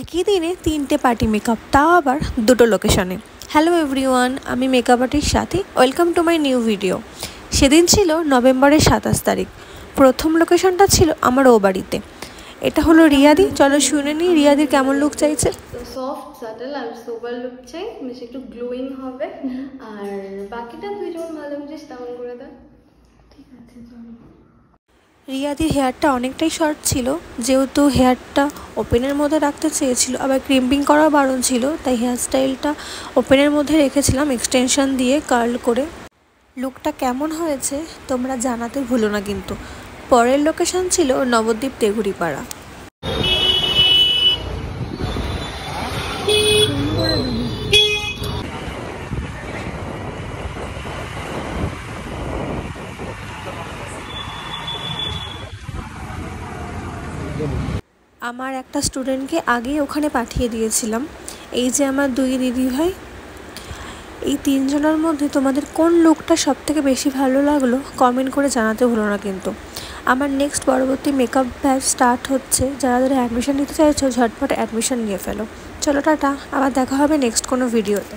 একই দিনে 3টে পার্টি মেকআপ, তাও আবার 2টো লোকেশনে। হ্যালো এভরিওয়ান, আমি makeup artist Sathi. Welcome to my new video. সেদিন ছিল নভেম্বরের 27 তারিখ। প্রথম লোকেশনটা ছিল আমার ও বাড়িতে। এটা হলো রিয়াদি। চলো শুনে নিই রিয়াদির কেমন লুক চাইছে। তো সফট সাটল আর সোবার লুক চাই, বেশ একটু গ্লোয়িং হবে। আর বাকিটা তুই যেমন ভালো বুঝিস তেমন করে দাও। ঠিক আছে, চলো। রিয়াদির হেয়ারটা অনেকটাই শর্ট ছিল, যেহেতু হেয়ারটা ওপেনের মধ্যে রাখতে চেয়েছিল, আবার ক্রিম্পিং করা বারণ ছিল, তাই হেয়ার স্টাইলটা ওপেনের মধ্যে রেখেছিলাম এক্সটেনশন দিয়ে কার্ল করে। লুকটা কেমন হয়েছে তোমরা জানাতে ভুলো না কিন্তু। পরের লোকেশন ছিল নবদ্বীপ তেঘুরিপাড়া। আমার একটা স্টুডেন্টকে আগেই ওখানে পাঠিয়ে দিয়েছিলাম। এই যে আমার 2 দিদিভাই। এই 3 জনের মধ্যে তোমাদের কোন লুকটা সবথেকে বেশি ভালো লাগলো কমেন্ট করে জানাতে ভুলো না কিন্তু। আমার নেক্সট পরবর্তী মেকআপ ব্যাচ স্টার্ট হচ্ছে। যারা যারা অ্যাডমিশন নিতে চাইছো ঝটপট অ্যাডমিশন নিয়ে ফেলো। চলো টাটা, আবার দেখা হবে নেক্সট কোনো ভিডিওতে।